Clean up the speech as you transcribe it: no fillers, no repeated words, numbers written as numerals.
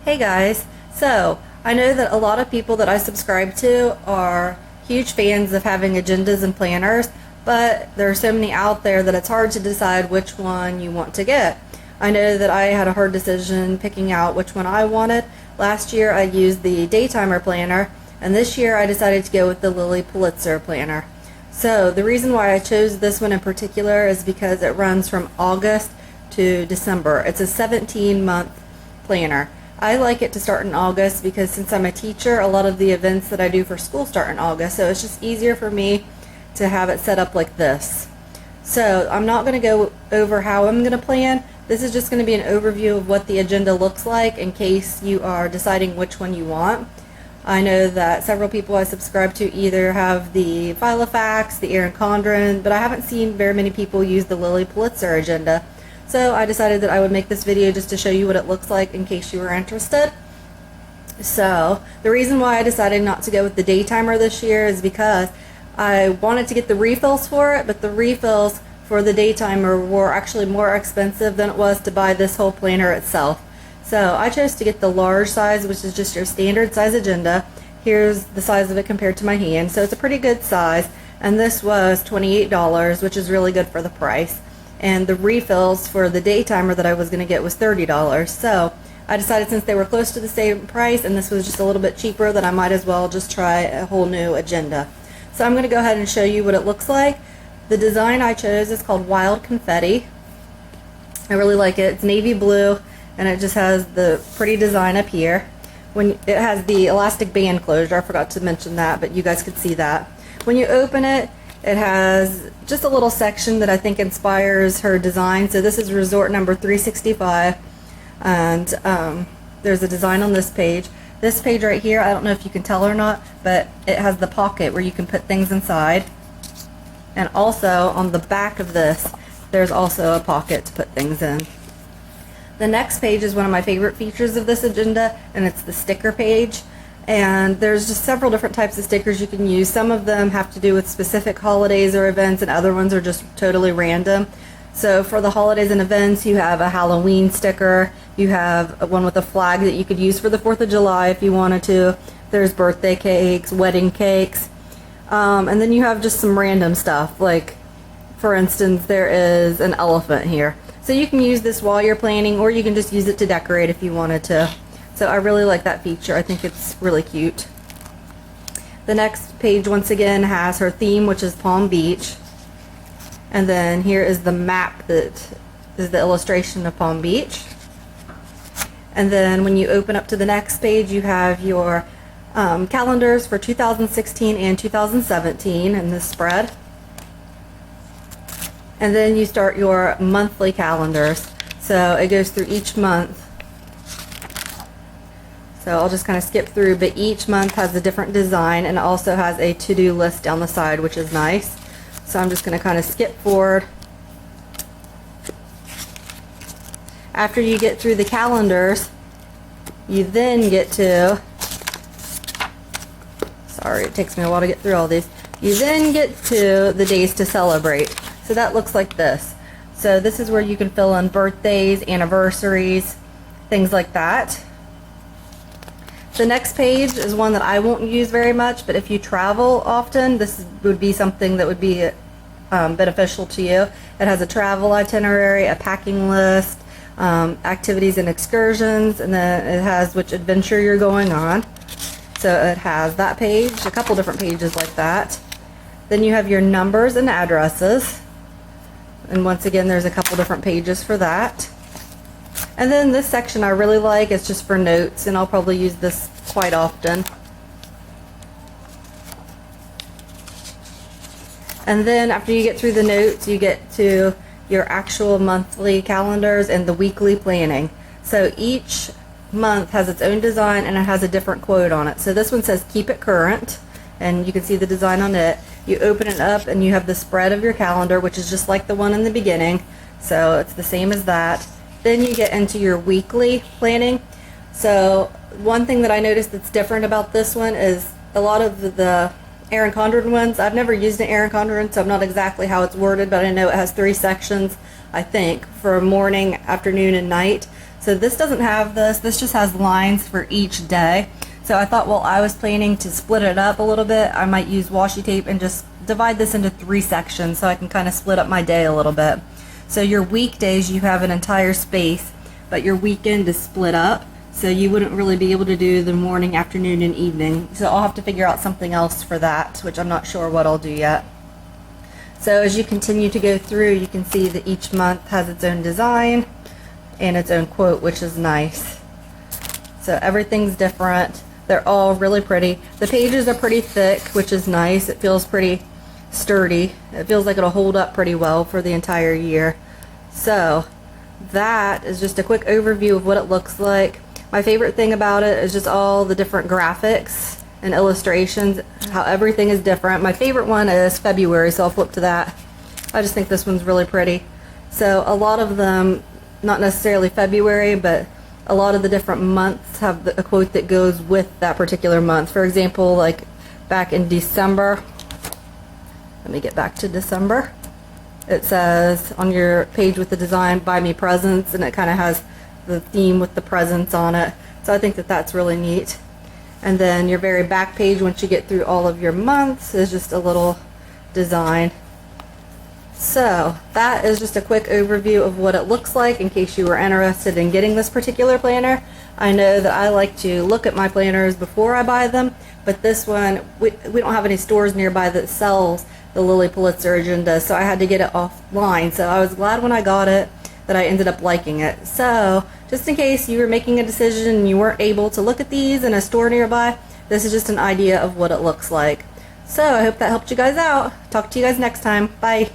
Hey guys, so I know that a lot of people that I subscribe to are huge fans of having agendas and planners, but there are so many out there that it's hard to decide which one you want to get. I know that I had a hard decision picking out which one I wanted. Last year I used the Daytimer planner, and this year I decided to go with the Lilly Pulitzer planner. So the reason why I chose this one in particular is because it runs from August to December. It's a 17-month planner. I like it to start in August because since I'm a teacher, a lot of the events that I do for school start in August, so it's just easier for me to have it set up like this. So I'm not going to go over how I'm going to plan. This is just going to be an overview of what the agenda looks like in case you are deciding which one you want. I know that several people I subscribe to either have the Filofax, the Erin Condren, but I haven't seen very many people use the Lilly Pulitzer agenda. So I decided that I would make this video just to show you what it looks like in case you were interested. So the reason why I decided not to go with the Daytimer this year is because I wanted to get the refills for it, but the refills for the Daytimer were actually more expensive than it was to buy this whole planner itself. So I chose to get the large size, which is just your standard size agenda. Here's the size of it compared to my hand, so it's a pretty good size, and this was $28, which is really good for the price. And the refills for the Daytimer that I was going to get was $30. So I decided since they were close to the same price and this was just a little bit cheaper that I might as well just try a whole new agenda. So I'm going to go ahead and show you what it looks like. The design I chose is called Wild Confetti. I really like it. It's navy blue and it just has the pretty design up here. When it has the elastic band closure, I forgot to mention that, but you guys could see that. When you open it, it has just a little section that I think inspires her design. So this is resort number 365, and there's a design on this page. This page right here, I don't know if you can tell or not, but it has the pocket where you can put things inside. And also on the back of this, there's also a pocket to put things in. The next page is one of my favorite features of this agenda, and it's the sticker page. And there's just several different types of stickers you can use. Some of them have to do with specific holidays or events, and other ones are just totally random. So for the holidays and events, you have a Halloween sticker. You have one with a flag that you could use for the 4th of July if you wanted to. There's birthday cakes, wedding cakes. And then you have just some random stuff. Like, for instance, there is an elephant here. So you can use this while you're planning, or you can just use it to decorate if you wanted to. So I really like that feature. I think it's really cute. The next page once again has her theme, which is Palm Beach. And then here is the map that is the illustration of Palm Beach. And then when you open up to the next page, you have your calendars for 2016 and 2017 in this spread. And then you start your monthly calendars. So it goes through each month. So I'll just kind of skip through, but each month has a different design and also has a to-do list down the side, which is nice. So I'm just going to kind of skip forward. After you get through the calendars, you then get to, sorry, it takes me a while to get through all these. You then get to the days to celebrate. So that looks like this. So this is where you can fill in birthdays, anniversaries, things like that. The next page is one that I won't use very much, but if you travel often, this would be something that would be beneficial to you. It has a travel itinerary, a packing list, activities and excursions, and then it has which adventure you're going on. So it has that page, a couple different pages like that. Then you have your numbers and addresses. And once again, there's a couple different pages for that. And then this section I really like. It's just for notes, and I'll probably use this quite often. And then after you get through the notes, you get to your actual monthly calendars and the weekly planning. So each month has its own design and it has a different quote on it. So this one says keep it current, and you can see the design on it. You open it up and you have the spread of your calendar, which is just like the one in the beginning. So it's the same as that. Then you get into your weekly planning. So one thing that I noticed that's different about this one is a lot of the Erin Condren ones. I've never used an Erin Condren, so I'm not exactly how it's worded, but I know it has 3 sections, I think, for morning, afternoon, and night. So So this doesn't have this. This just has lines for each day. So I thought, well, I was planning to split it up a little bit. I might use washi tape and just divide this into 3 sections so I can kind of split up my day a little bit. So your weekdays, you have an entire space, but your weekend is split up. So you wouldn't really be able to do the morning, afternoon, and evening. So I'll have to figure out something else for that, which I'm not sure what I'll do yet. So as you continue to go through, you can see that each month has its own design and its own quote, which is nice. So everything's different. They're all really pretty. The pages are pretty thick, which is nice. It feels pretty sturdy. It feels like it'll hold up pretty well for the entire year. So that is just a quick overview of what it looks like. My favorite thing about it is just all the different graphics and illustrations, how everything is different. My favorite one is February, so I'll flip to that. I just think this one's really pretty. So a lot of them, not necessarily February, but a lot of the different months have a quote that goes with that particular month. For example, like back in December, let me get back to December. It says on your page with the design, buy me presents, and it kind of has the theme with the presents on it. So I think that that's really neat. And then your very back page, once you get through all of your months, is just a little design. So that is just a quick overview of what it looks like in case you were interested in getting this particular planner. I know that I like to look at my planners before I buy them, but this one, we don't have any stores nearby that sells the Lilly Pulitzer agenda, so I had to get it offline. So I was glad when I got it that I ended up liking it. So just in case you were making a decision and you weren't able to look at these in a store nearby, this is just an idea of what it looks like. So I hope that helped you guys out. Talk to you guys next time. Bye.